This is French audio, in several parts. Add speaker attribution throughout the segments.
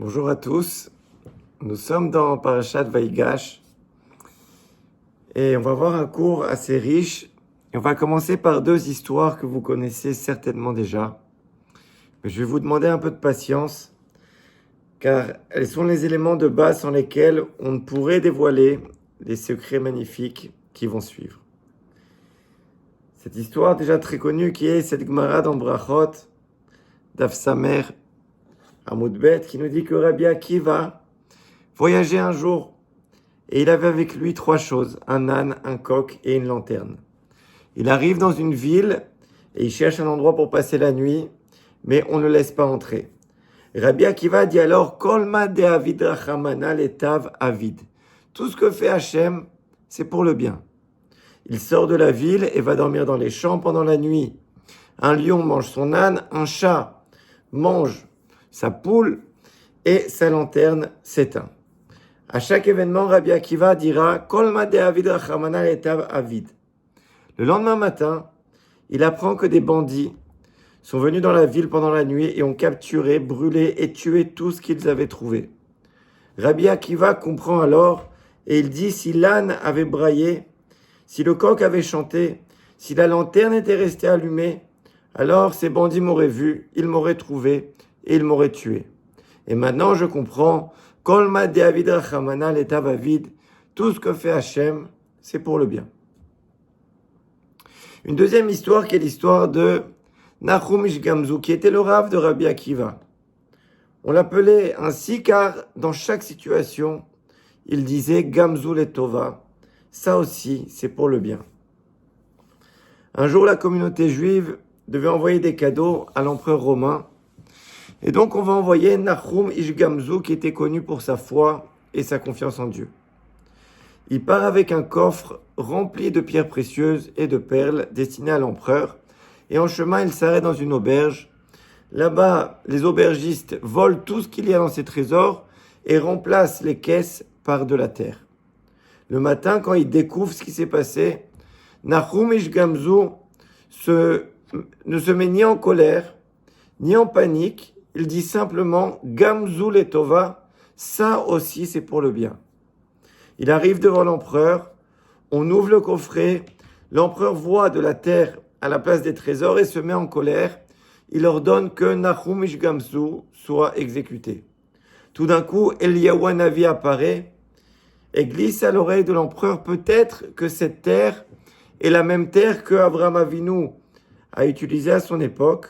Speaker 1: Bonjour à tous, nous sommes dans Parashat Vaïgash et on va voir un cours assez riche. Et on va commencer par deux histoires que vous connaissez certainement déjà. Mais je vais vous demander un peu de patience car elles sont les éléments de base sans lesquels on ne pourrait dévoiler les secrets magnifiques qui vont suivre. Cette histoire déjà très connue qui est cette Gemara dans Brachot d'Af Samer Amud Bet qui nous dit que Rabbi Akiva voyageait un jour et il avait avec lui trois choses, un âne, un coq et une lanterne. Il arrive dans une ville et il cherche un endroit pour passer la nuit, mais on ne le laisse pas entrer. Rabbi Akiva dit alors, Kolma de Avid Rachamana letav Avid. Tout ce que fait Hachem, c'est pour le bien. Il sort de la ville et va dormir dans les champs pendant la nuit. Un lion mange son âne, un chat mange sa poule et sa lanterne s'éteint. À chaque événement, Rabbi Akiva dira Kolma de Avid Rachamana letav Avid. Le lendemain matin, il apprend que des bandits sont venus dans la ville pendant la nuit et ont capturé, brûlé et tué tout ce qu'ils avaient trouvé. Rabbi Akiva comprend alors et il dit si l'âne avait braillé, si le coq avait chanté, si la lanterne était restée allumée, alors ces bandits m'auraient vu, ils m'auraient trouvé et ils m'auraient tué. Et maintenant je comprends, Kolma de Avid Rachamana letav Avid, tout ce que fait Hachem, c'est pour le bien. Une deuxième histoire qui est l'histoire de Nachum Ish Gamzu, qui était le Rav de Rabbi Akiva. On l'appelait ainsi car dans chaque situation, il disait Gamzu letova. Ça aussi, c'est pour le bien. Un jour, la communauté juive devait envoyer des cadeaux à l'empereur romain. Et donc, on va envoyer Nachum Ish Gamzu, qui était connu pour sa foi et sa confiance en Dieu. Il part avec un coffre rempli de pierres précieuses et de perles destinées à l'empereur. Et en chemin, il s'arrête dans une auberge. Là-bas, les aubergistes volent tout ce qu'il y a dans ces trésors et remplacent les caisses par de la terre. Le matin, quand il découvre ce qui s'est passé, Nachum Ish Gamzu ne se met ni en colère, ni en panique. Il dit simplement « Gamzu letova », ça aussi c'est pour le bien. Il arrive devant l'empereur, on ouvre le coffret, l'empereur voit de la terre à la place des trésors et se met en colère. Il ordonne que Nachum Ish Gamzu soit exécuté. Tout d'un coup, Eliyahu Hanavi apparaît et glisse à l'oreille de l'empereur peut-être que cette terre est la même terre que Abraham Avinu a utilisée à son époque.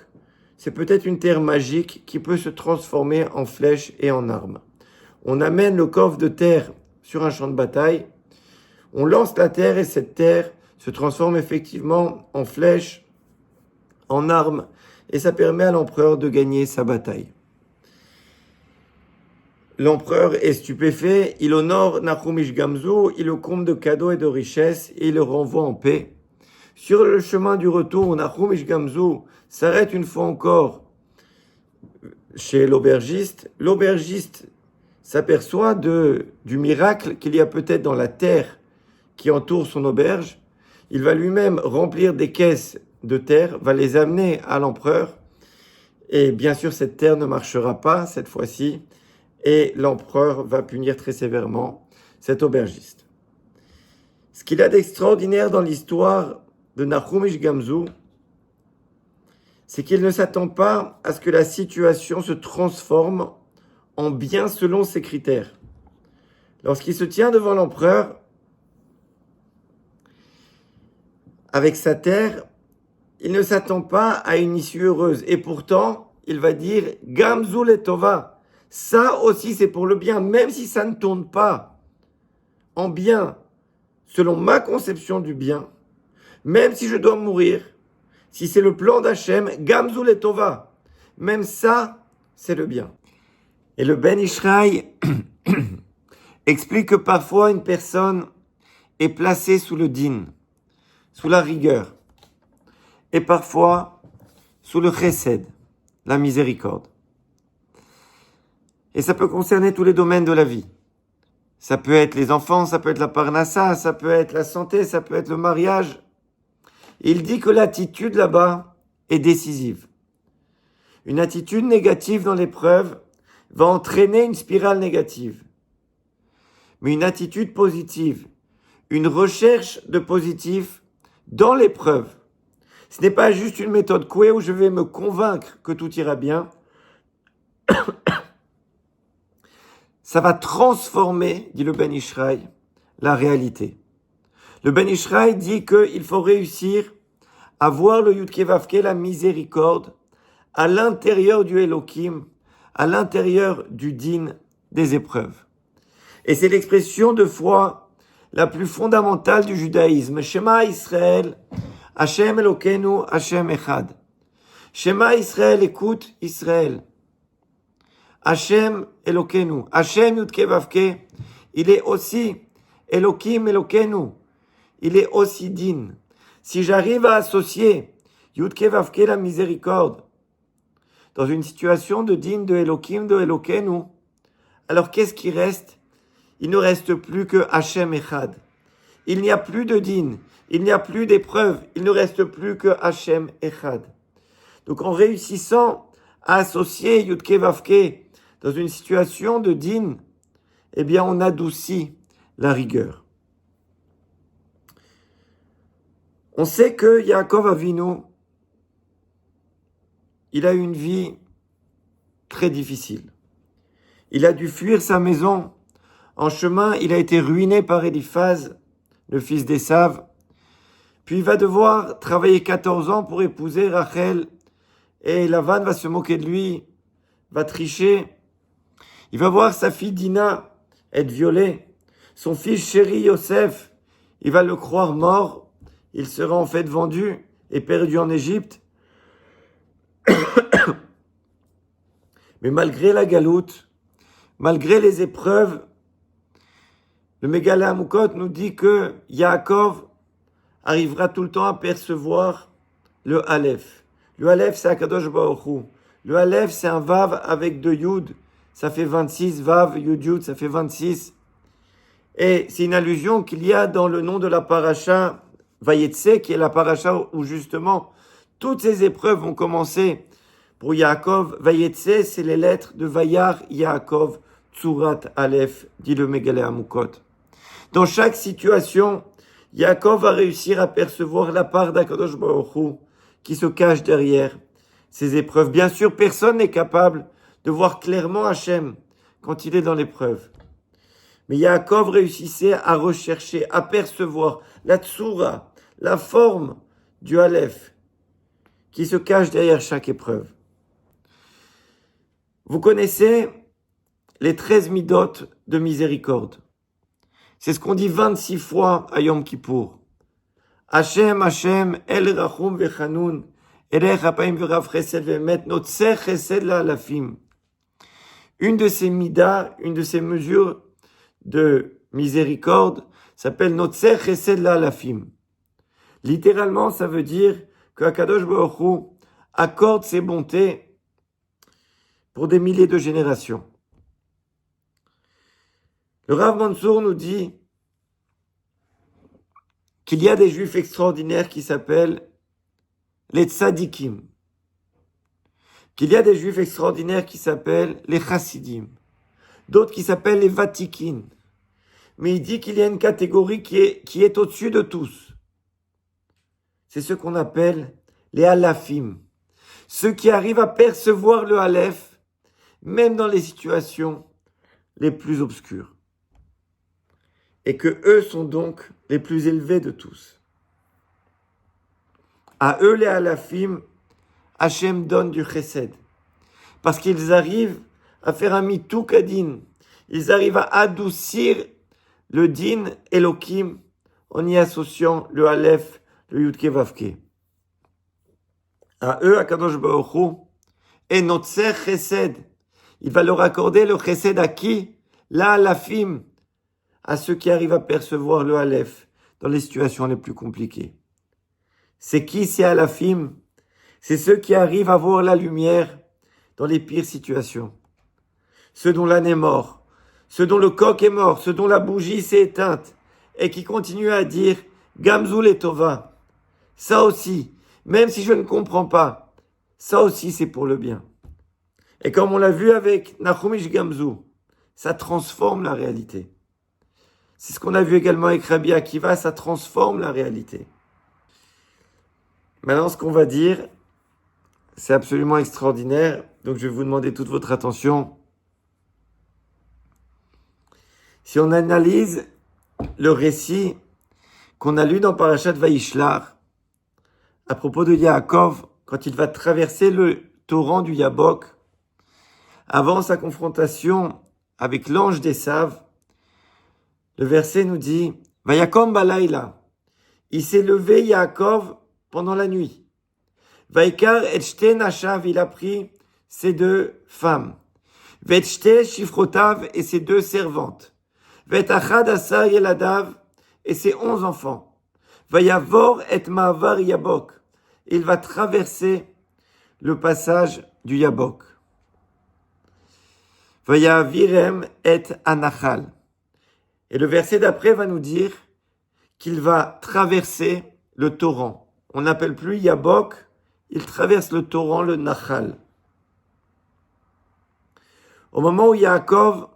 Speaker 1: C'est peut-être une terre magique qui peut se transformer en flèche et en arme. On amène le coffre de terre sur un champ de bataille. On lance la terre et cette terre se transforme effectivement en flèche, en arme, et ça permet à l'empereur de gagner sa bataille. L'empereur est stupéfait, il honore Nachum Ish Gamzu, il le comble de cadeaux et de richesses et il le renvoie en paix. Sur le chemin du retour, Nachum Ish Gamzu s'arrête une fois encore chez l'aubergiste. L'aubergiste s'aperçoit du miracle qu'il y a peut-être dans la terre qui entoure son auberge. Il va lui-même remplir des caisses de terre, va les amener à l'empereur. Et bien sûr, cette terre ne marchera pas cette fois-ci. Et l'empereur va punir très sévèrement cet aubergiste. Ce qu'il y a d'extraordinaire dans l'histoire de Nachum Ish Gamzu, c'est qu'il ne s'attend pas à ce que la situation se transforme en bien selon ses critères. Lorsqu'il se tient devant l'empereur, avec sa terre, il ne s'attend pas à une issue heureuse. Et pourtant, il va dire « Gamzu letova ». Ça aussi, c'est pour le bien, même si ça ne tourne pas en bien, selon ma conception du bien, même si je dois mourir, si c'est le plan d'Hachem, Gamzu letova, même ça, c'est le bien. Et le Ben Ishraï explique que parfois une personne est placée sous le din, sous la rigueur, et parfois sous le chesed, la miséricorde. Et ça peut concerner tous les domaines de la vie. Ça peut être les enfants, ça peut être la parnassa, ça peut être la santé, ça peut être le mariage. Et il dit que l'attitude là-bas est décisive. Une attitude négative dans l'épreuve va entraîner une spirale négative. Mais une attitude positive, une recherche de positif dans l'épreuve. Ce n'est pas juste une méthode couée où je vais me convaincre que tout ira bien. Ça va transformer, dit le Ben Ishraï, la réalité. Le Ben Ishraï dit qu'il faut réussir à voir le Yud Kei Vav Kei, la miséricorde, à l'intérieur du Elohim, à l'intérieur du din des épreuves. Et c'est l'expression de foi la plus fondamentale du judaïsme. Shema Israël, Hashem Elokeinu, Hashem Echad. Shema Israël, écoute Israël. Hashem Elokeinu. Hashem Yud Kei Vav Kei, il est aussi Elohim Elokeinu. Il est aussi din. Si j'arrive à associer Yud Kei Vav Kei, la miséricorde, dans une situation de din de Elohim, de Elokeinu, alors qu'est-ce qui reste? Il ne reste plus que Hashem Echad. Il n'y a plus de din, il n'y a plus d'épreuve, il ne reste plus que Hashem Echad. Donc en réussissant à associer Yud Kei Vav Kei dans une situation de din, eh bien on adoucit la rigueur. On sait que Yaakov Avinu, il a eu une vie très difficile. Il a dû fuir sa maison. En chemin, il a été ruiné par Éliphaz, le fils d'Ésav. Puis il va devoir travailler 14 ans pour épouser Rachel. Et Lavan va se moquer de lui, va tricher. Il va voir sa fille Dina être violée. Son fils chéri Yosef, il va le croire mort. Il sera en fait vendu et perdu en Égypte. Mais malgré la galoute, malgré les épreuves, le Megale Hamukot nous dit que Yaakov arrivera tout le temps à percevoir le Aleph. Le Aleph, c'est Akadosh Baruch Hu. Le Aleph, c'est un Vav avec deux Yud. Ça fait 26. Vav, Yud, Yud, ça fait 26. Et c'est une allusion qu'il y a dans le nom de la paracha Vayetse, qui est la paracha où justement toutes ces épreuves vont commencer pour Yaakov. Vayetse, c'est les lettres de Vayar Yaakov Tzurat Aleph, dit le Megale Hamukot. Dans chaque situation, Yaakov va réussir à percevoir la part d'Akadosh Baruch Hu qui se cache derrière ces épreuves. Bien sûr, personne n'est capable de voir clairement Hachem quand il est dans l'épreuve. Mais Yaakov réussissait à rechercher, à percevoir la tsura, la forme du Aleph qui se cache derrière chaque épreuve. Vous connaissez les 13 midot de miséricorde. C'est ce qu'on dit 26 fois à Yom Kippour. Hashem, Hashem, El Rachum Vechanun, Elech Hapaim Verav Chesed Vemet, Notzer Chesed La Alafim. Une de ces midas, une de ces mesures de miséricorde s'appelle Notzer Chesed La Alafim. Littéralement, ça veut dire que Akadosh Baruch Hu accorde ses bontés pour des milliers de générations. Le Rav Mansour nous dit qu'il y a des juifs extraordinaires qui s'appellent les tzadikim, qu'il y a des juifs extraordinaires qui s'appellent les chassidim, d'autres qui s'appellent les vatikin. Mais il dit qu'il y a une catégorie qui est au-dessus de tous. C'est ce qu'on appelle les alafim, ceux qui arrivent à percevoir le aleph, même dans les situations les plus obscures. Et que eux sont donc les plus élevés de tous. À eux, les alafim, Hachem donne du chesed. Parce qu'ils arrivent à faire un mitou kadin. Ils arrivent à adoucir le din Elohim en y associant le aleph, le yud kei vav kei. À eux, Akadosh Baruch Hu, et notzer chesed. Il va leur accorder le chesed à qui? La alafim, à ceux qui arrivent à percevoir le aleph dans les situations les plus compliquées. C'est qui ces alafim? C'est ceux qui arrivent à voir la lumière dans les pires situations. Ceux dont l'âne est mort, ceux dont le coq est mort, ceux dont la bougie s'est éteinte et qui continuent à dire Gamzul et Tova. Ça aussi, même si je ne comprends pas, ça aussi c'est pour le bien. Et comme on l'a vu avec Nahum Ish Gamzu, ça transforme la réalité. C'est ce qu'on a vu également avec Rabbi Akiva, ça transforme la réalité. Maintenant, ce qu'on va dire, c'est absolument extraordinaire. Donc, je vais vous demander toute votre attention. Si on analyse le récit qu'on a lu dans Parashat Vayishlar, à propos de Yaakov, quand il va traverser le torrent du Yabok, avant sa confrontation avec l'ange d'Esav, le verset nous dit « Vayakom balayla » il s'est levé Yaakov pendant la nuit. « Vaikar et shte nashav » il a pris ses deux femmes. « Vet shte shifrotav » et ses deux servantes. « Vet achad asar yeladav » et ses 11 enfants. « Vayavor et ma'avar Yabok » il va traverser le passage du Yabok. « Vayavirem et anachal » et le verset d'après va nous dire qu'il va traverser le torrent. On n'appelle plus Yabok, il traverse le torrent, le Nachal. Au moment où Yaakov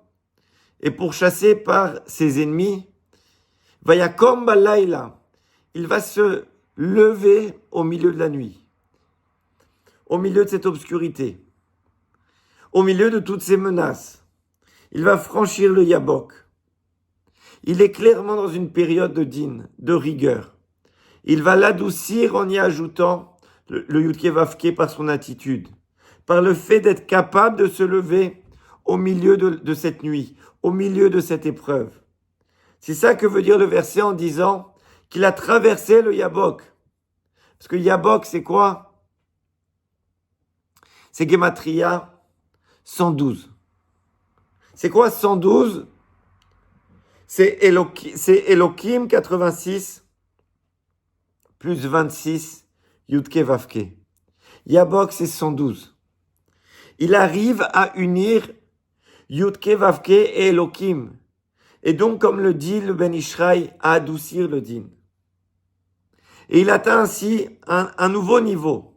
Speaker 1: est pourchassé par ses ennemis, Vayakom balayla, il va se lever au milieu de la nuit, au milieu de cette obscurité, au milieu de toutes ces menaces. Il va franchir le Yabok. Il est clairement dans une période de din, de rigueur. Il va l'adoucir en y ajoutant le Yudke Vavke par son attitude, par le fait d'être capable de se lever au milieu de cette nuit, au milieu de cette épreuve. C'est ça que veut dire le verset en disant qu'il a traversé le Yabok. Parce que Yabok, c'est quoi? C'est Gematria 112. C'est quoi 112? C'est Elohim 86 plus 26 Yudke Vavke. Yabok, c'est 112. Il arrive à unir Yudke Vavke et Elohim. Et donc, comme le dit le Ben Ishraï, à adoucir le din. Et il atteint ainsi un nouveau niveau.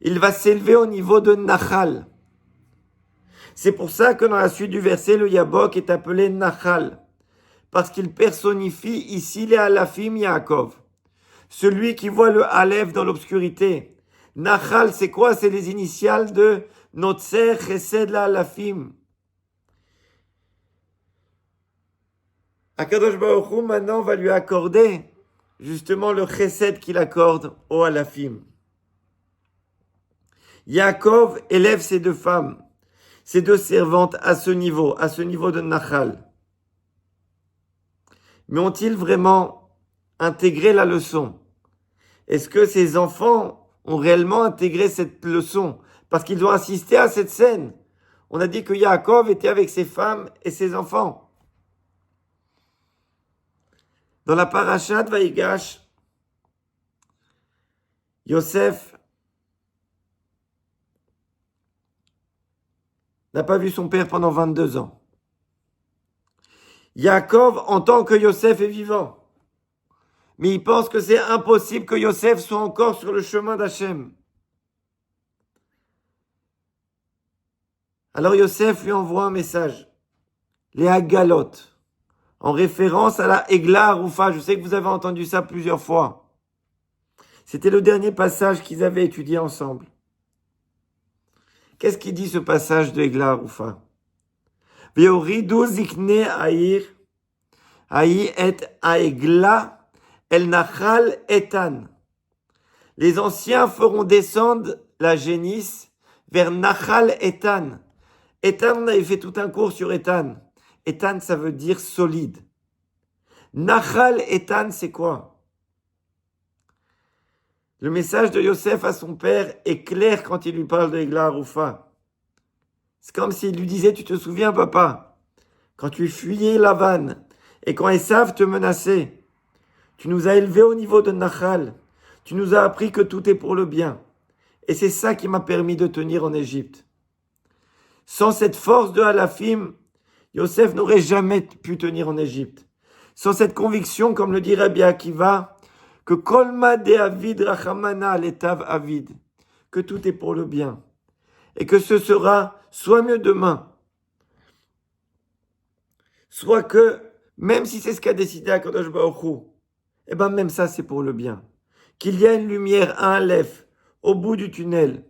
Speaker 1: Il va s'élever au niveau de Nachal. C'est pour ça que dans la suite du verset, le Yabok est appelé Nachal. Parce qu'il personnifie ici les Alafim Yaakov. Celui qui voit le Aleph dans l'obscurité. Nachal, c'est quoi? C'est les initiales de Notzer Chesed la Alafim. Akadosh Baruch Hu maintenant va lui accorder justement le Chesed qu'il accorde au Alafim. Yaakov élève ses deux femmes, ses deux servantes à ce niveau de Nachal. Mais ont-ils vraiment intégré la leçon? Est-ce que ces enfants ont réellement intégré cette leçon? Parce qu'ils ont assisté à cette scène. On a dit que Yaakov était avec ses femmes et ses enfants. Dans la parashat Vaïgash, Yosef n'a pas vu son père pendant 22 ans. Yaakov entend que Yosef est vivant. Mais il pense que c'est impossible que Yosef soit encore sur le chemin d'Hachem. Alors Yosef lui envoie un message. Les Hagalot, en référence à la Egla Arufa. Je sais que vous avez entendu ça plusieurs fois. C'était le dernier passage qu'ils avaient étudié ensemble. Qu'est-ce qu'il dit ce passage de Egla Arufa? Ve'oridu zikne aïr, aï et aegla el nachal etan. Les anciens feront descendre la génisse vers Nachal Etan. Etan, on avait fait tout un cours sur Etan. Etan, ça veut dire solide. Nachal Etan, c'est quoi? Le message de Yosef à son père est clair quand il lui parle de Egla Arufa. C'est comme s'il lui disait, tu te souviens, papa, quand tu fuyais Lavan et quand Esav te menaçait, tu nous as élevés au niveau de Nachal. Tu nous as appris que tout est pour le bien. Et c'est ça qui m'a permis de tenir en Égypte. Sans cette force de Halafim, Yosef n'aurait jamais pu tenir en Égypte. Sans cette conviction, comme le dit Rabbi Akiva, que Kolma de Avid Rachamana l'etav Avid, que tout est pour le bien. et que ce sera soit mieux demain, soit que, même si c'est ce qu'a décidé Akadosh Baruch Hu, eh ben même ça c'est pour le bien. Qu'il y a une lumière, un Aleph, au bout du tunnel,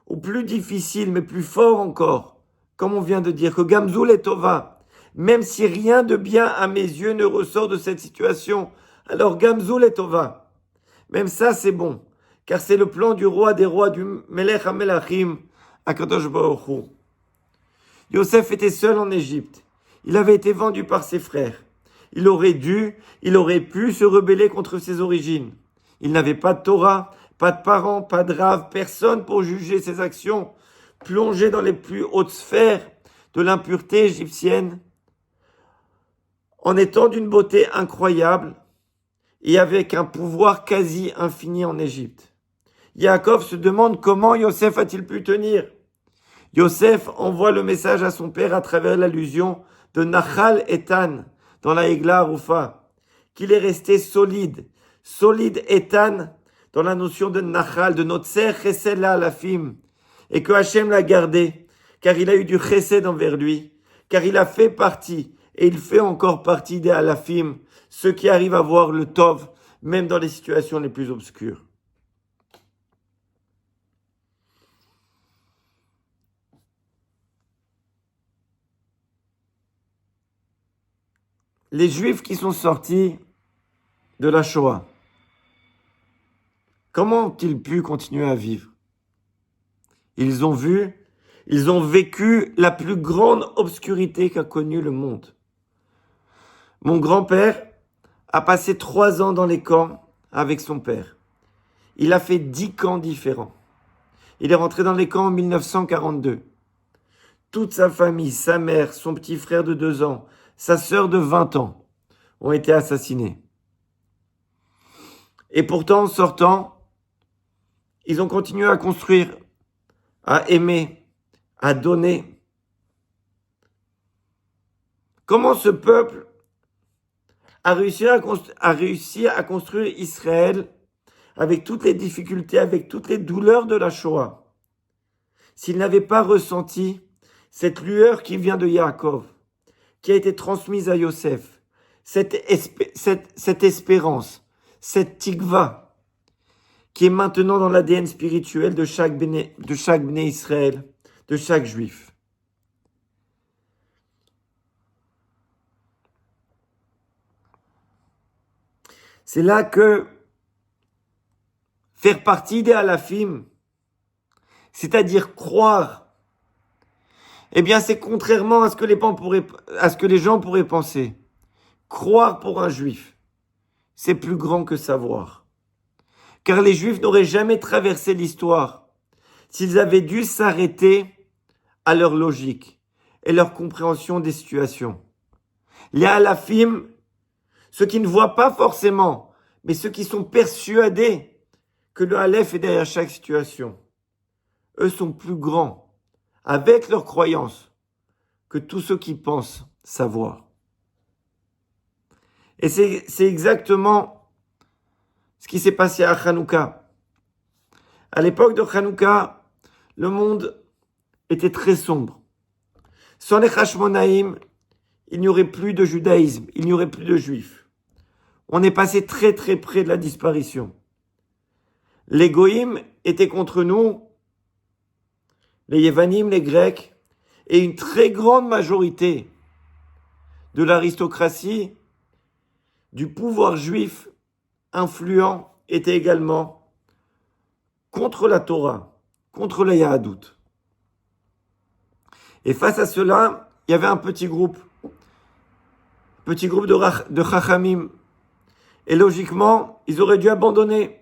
Speaker 1: ou plus difficile, mais plus fort encore, comme on vient de dire, que Gamzoul est Tova, même si rien de bien à mes yeux ne ressort de cette situation, alors Gamzoul est Tova. Même ça c'est bon, car c'est le plan du roi des rois, du Melech HaMelachim, Akadosh Baruch Hu. Yosef était seul en Égypte. Il avait été vendu par ses frères. Il aurait pu se rebeller contre ses origines. Il n'avait pas de Torah, pas de parents, pas de rave, personne pour juger ses actions. Plongé dans les plus hautes sphères de l'impureté égyptienne, en étant d'une beauté incroyable et avec un pouvoir quasi infini en Égypte. Yaakov se demande comment Yosef a-t-il pu tenir. Yosef envoie le message à son père à travers l'allusion de Nachal Etan dans la Egla Arufa, qu'il est resté solide Etan dans la notion de Nachal, de Notser Chesed la Alafim, et que Hachem l'a gardé, car il a eu du Chesed envers lui, car il a fait partie, et il fait encore partie des Alafim, ceux qui arrivent à voir le Tov, même dans les situations les plus obscures. Les Juifs qui sont sortis de la Shoah, comment ont-ils pu continuer à vivre? Ils ont vécu la plus grande obscurité qu'a connue le monde. Mon grand-père a passé 3 ans dans les camps avec son père. Il a fait 10 camps différents. Il est rentré dans les camps en 1942. Toute sa famille, sa mère, son petit frère de 2 ans, sa sœur de 20 ans ont été assassinés. Et pourtant, en sortant, ils ont continué à construire, à aimer, à donner. Comment ce peuple a réussi à construire Israël avec toutes les difficultés, avec toutes les douleurs de la Shoah, s'il n'avait pas ressenti cette lueur qui vient de Yaakov, qui a été transmise à Yosef, cette espérance, cette tikva, qui est maintenant dans l'ADN spirituel de chaque Béné Israël, de chaque juif. C'est là que faire partie des Alafim, c'est-à-dire croire, eh bien c'est contrairement à ce que les gens pourraient penser. Croire pour un juif, c'est plus grand que savoir. Car les juifs n'auraient jamais traversé l'histoire s'ils avaient dû s'arrêter à leur logique et leur compréhension des situations. Les Alafim, ceux qui ne voient pas forcément, mais ceux qui sont persuadés que le Aleph est derrière chaque situation, eux sont plus grands, avec leurs croyances, que tous ceux qui pensent savoir. Et c'est exactement ce qui s'est passé à Hanouka. À l'époque de Hanouka, le monde était très sombre. Sans les Hashmonaïm, il n'y aurait plus de judaïsme, il n'y aurait plus de juifs. On est passé très très près de la disparition. Les Goïm étaient contre nous, les Yévanim, les Grecs, et une très grande majorité de l'aristocratie, du pouvoir juif influent, était également contre la Torah, contre la Yahadout. Et face à cela, il y avait un petit groupe de Chachamim. Et logiquement, ils auraient dû abandonner.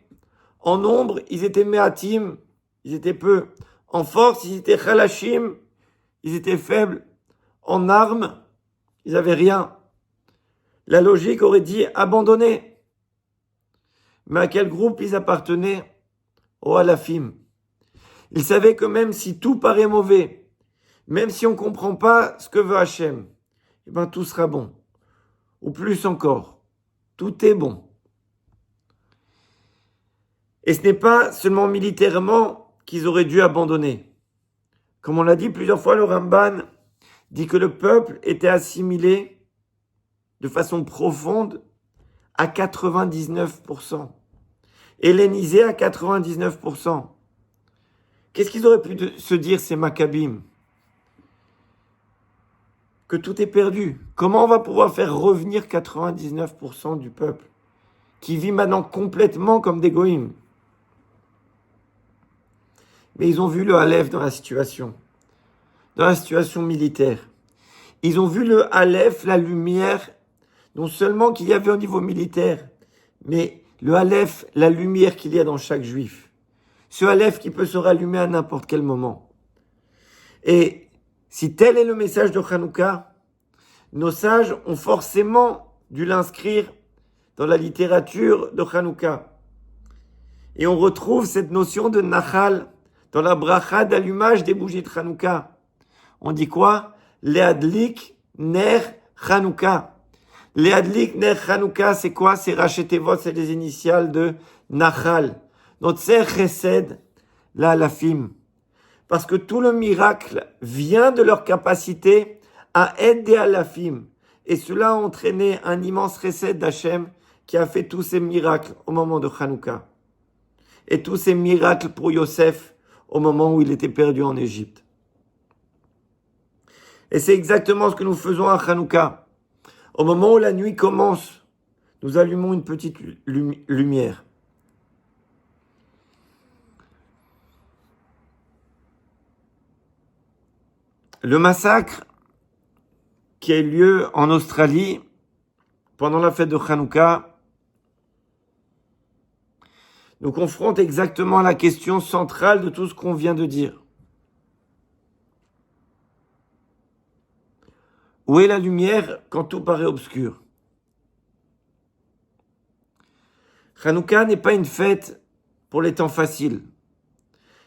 Speaker 1: En nombre, ils étaient Me'atim, ils étaient peu. En force, ils étaient Chalashim, ils étaient faibles. En armes, ils n'avaient rien. La logique aurait dit abandonner. Mais à quel groupe ils appartenaient? Au Alafim. Ils savaient que même si tout paraît mauvais, même si on ne comprend pas ce que veut Hachem, eh ben tout sera bon. Ou plus encore, tout est bon. Et ce n'est pas seulement militairement qu'ils auraient dû abandonner. Comme on l'a dit plusieurs fois, le Ramban dit que le peuple était assimilé de façon profonde à 99%, hellénisé à 99%. Qu'est-ce qu'ils auraient pu se dire, ces Maccabim? Que tout est perdu. Comment on va pouvoir faire revenir 99% du peuple qui vit maintenant complètement comme des goïms? Mais ils ont vu le Aleph dans la situation militaire. Ils ont vu le Aleph, la lumière, non seulement qu'il y avait au niveau militaire, mais le Aleph, la lumière qu'il y a dans chaque juif. Ce Aleph qui peut se rallumer à n'importe quel moment. Et si tel est le message de Hanouka, nos sages ont forcément dû l'inscrire dans la littérature de Hanouka. Et on retrouve cette notion de Nachal dans la bracha d'allumage des bougies de Hanouka. On dit quoi? Leadlik ner Hanouka. Leadlik ner Hanouka, c'est quoi? C'est Rachetevot, c'est les initiales de Nachal. Notre Tser Chesed, la Alafim. Parce que tout le miracle vient de leur capacité à aider Alafim. Et cela a entraîné un immense Chesed d'Hachem qui a fait tous ces miracles au moment de Hanouka. Et tous ces miracles pour Yosef au moment où il était perdu en Égypte. Et c'est exactement ce que nous faisons à Hanouka. Au moment où la nuit commence, nous allumons une petite lumière. Le massacre qui a eu lieu en Australie pendant la fête de Hanouka nous confronte exactement à la question centrale de tout ce qu'on vient de dire. Où est la lumière quand tout paraît obscur? Hanouka n'est pas une fête pour les temps faciles.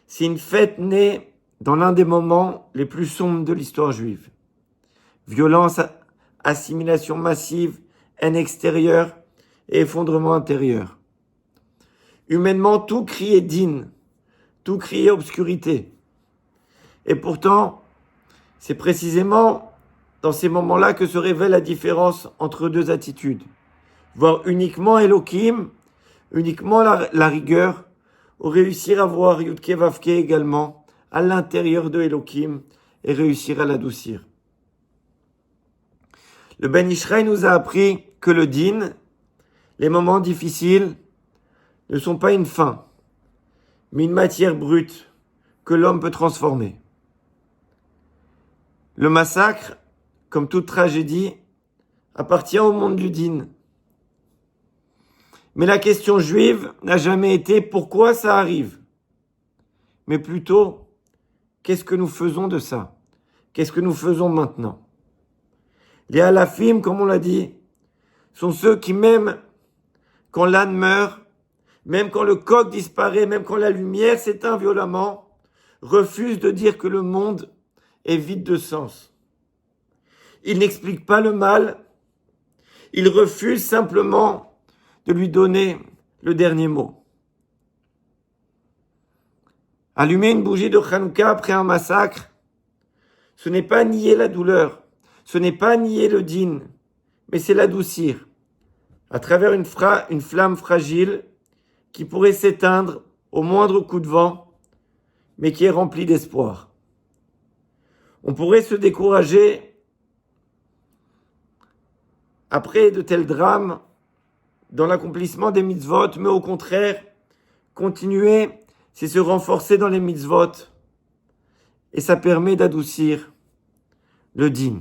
Speaker 1: C'est une fête née dans l'un des moments les plus sombres de l'histoire juive. Violence, assimilation massive, haine extérieure et effondrement intérieur. Humainement, tout criait din, tout criait obscurité. Et pourtant, c'est précisément dans ces moments-là que se révèle la différence entre deux attitudes. Voir uniquement Elohim, uniquement la rigueur, ou réussir à voir Yudke Vavke également à l'intérieur de Elohim et réussir à l'adoucir. Le Ben Ishraï nous a appris que le din, les moments difficiles, ne sont pas une fin, mais une matière brute que l'homme peut transformer. Le massacre, comme toute tragédie, appartient au monde du din. Mais la question juive n'a jamais été pourquoi ça arrive, mais plutôt qu'est-ce que nous faisons de ça? Qu'est-ce que nous faisons maintenant? Les halafim, comme on l'a dit, sont ceux qui, même quand l'âne meurt, même quand le coq disparaît, même quand la lumière s'éteint violemment, refusent de dire que le monde est vide de sens. Ils n'expliquent pas le mal, ils refusent simplement de lui donner le dernier mot. Allumer une bougie de Hanouka après un massacre, ce n'est pas nier la douleur, ce n'est pas nier le din, mais c'est l'adoucir à travers une flamme fragile qui pourrait s'éteindre au moindre coup de vent, mais qui est remplie d'espoir. On pourrait se décourager après de tels drames dans l'accomplissement des mitzvot, mais au contraire, continuer, c'est se renforcer dans les mitzvot, et ça permet d'adoucir le din.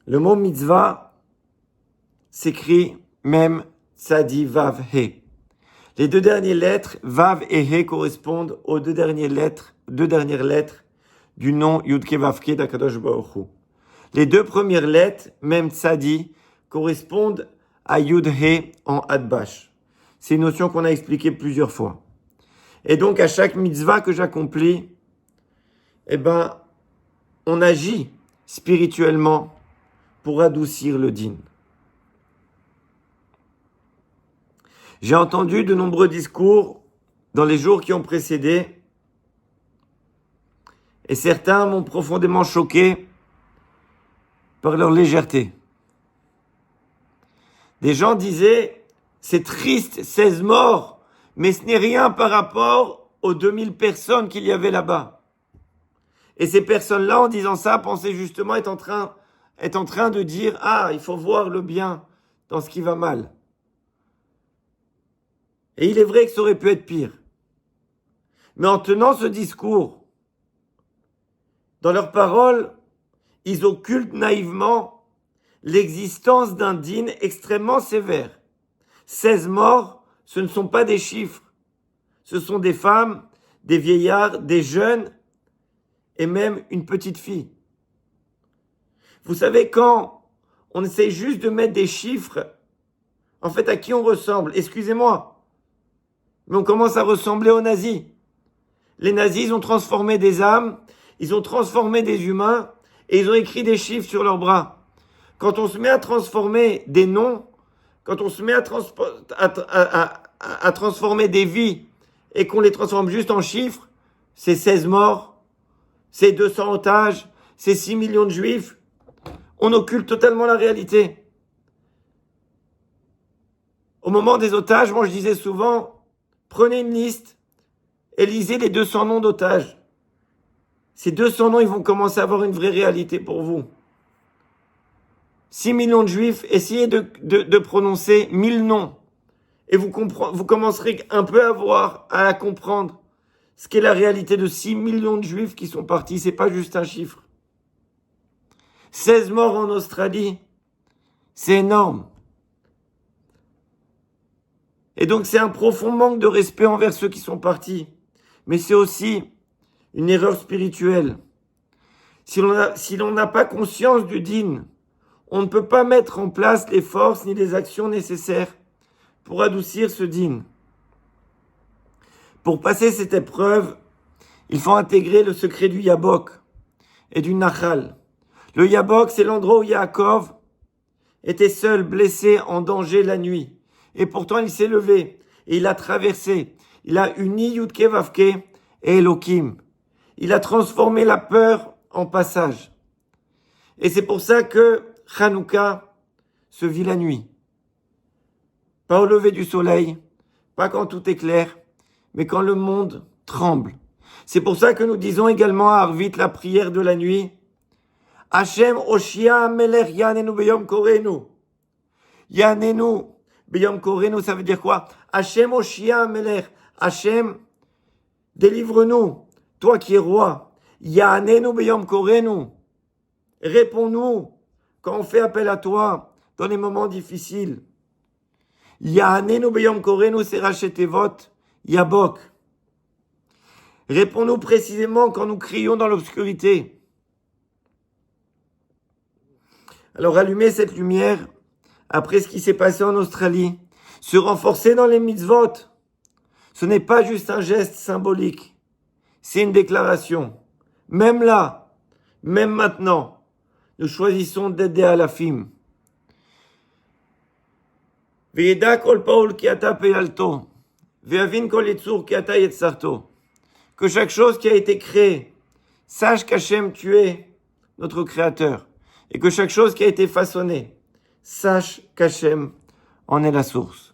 Speaker 1: Le mot mitzvah s'écrit même Tzadi Vav He. Les deux dernières lettres, Vav et He, correspondent aux deux dernières lettres du nom Yudke Vavke d'Akadosh Baruch Hu. Les deux premières lettres, même Tzadi, correspondent à Yud He en Adbash. C'est une notion qu'on a expliquée plusieurs fois. Et donc, à chaque mitzvah que j'accomplis, on agit spirituellement pour adoucir le din. J'ai entendu de nombreux discours dans les jours qui ont précédé et certains m'ont profondément choqué par leur légèreté. Des gens disaient, c'est triste, 16 morts, mais ce n'est rien par rapport aux 2000 personnes qu'il y avait là-bas. Et ces personnes-là, en disant ça, pensaient justement être en train de dire, ah, il faut voir le bien dans ce qui va mal. Et il est vrai que ça aurait pu être pire. Mais en tenant ce discours, dans leurs paroles, ils occultent naïvement l'existence d'un dîn extrêmement sévère. 16 morts, ce ne sont pas des chiffres. Ce sont des femmes, des vieillards, des jeunes et même une petite fille. Vous savez, quand on essaie juste de mettre des chiffres, en fait, à qui on ressemble? Excusez-moi, mais on commence à ressembler aux nazis. Les nazis, ils ont transformé des âmes, ils ont transformé des humains et ils ont écrit des chiffres sur leurs bras. Quand on se met à transformer des noms, quand on se met à transformer des vies et qu'on les transforme juste en chiffres, c'est 16 morts, c'est 200 otages, c'est 6 millions de juifs. On occulte totalement la réalité. Au moment des otages, moi je disais souvent, prenez une liste et lisez les 200 noms d'otages. Ces 200 noms, ils vont commencer à avoir une vraie réalité pour vous. 6 millions de juifs, essayez de prononcer 1000 noms. Et vous commencerez un peu à comprendre ce qu'est la réalité de 6 millions de juifs qui sont partis. C'est pas juste un chiffre. 16 morts en Australie, c'est énorme. Et donc c'est un profond manque de respect envers ceux qui sont partis. Mais c'est aussi une erreur spirituelle. Si l'on n'a pas conscience du dîn, on ne peut pas mettre en place les forces ni les actions nécessaires pour adoucir ce dîn. Pour passer cette épreuve, il faut intégrer le secret du Yabok et du Nachal. Le Yabok, c'est l'endroit où Yaakov était seul, blessé, en danger la nuit. Et pourtant, il s'est levé et il a traversé. Il a uni Yudke Vavke et Elohim. Il a transformé la peur en passage. Et c'est pour ça que Hanouka se vit la nuit. Pas au lever du soleil, pas quand tout est clair, mais quand le monde tremble. C'est pour ça que nous disons également à Arvit la prière de la nuit. Hashem Oshia Melech Yanenu Beyom Korenu. Yanenu Beyom Korenu, ça veut dire quoi? Hashem Oshia Melech. Hashem, délivre-nous, toi qui es roi. Yanenu Beyom Korenu. Réponds-nous quand on fait appel à toi dans les moments difficiles. Yanenu Beyom Korenu, c'est Rachetevot, Yabok. Réponds-nous précisément quand nous crions dans l'obscurité. Alors allumez cette lumière après ce qui s'est passé en Australie. Se renforcer dans les mitzvot. Ce n'est pas juste un geste symbolique. C'est une déclaration. Même là, même maintenant, nous choisissons d'aider à la fime. Ve'yeda kol paul ki ata pe'alto. Ve'avin kol yitzur ki ata yetzarto. Que chaque chose qui a été créée, sache qu'Hachem, tu es notre créateur. Et que chaque chose qui a été façonnée, sache qu'Hachem en est la source.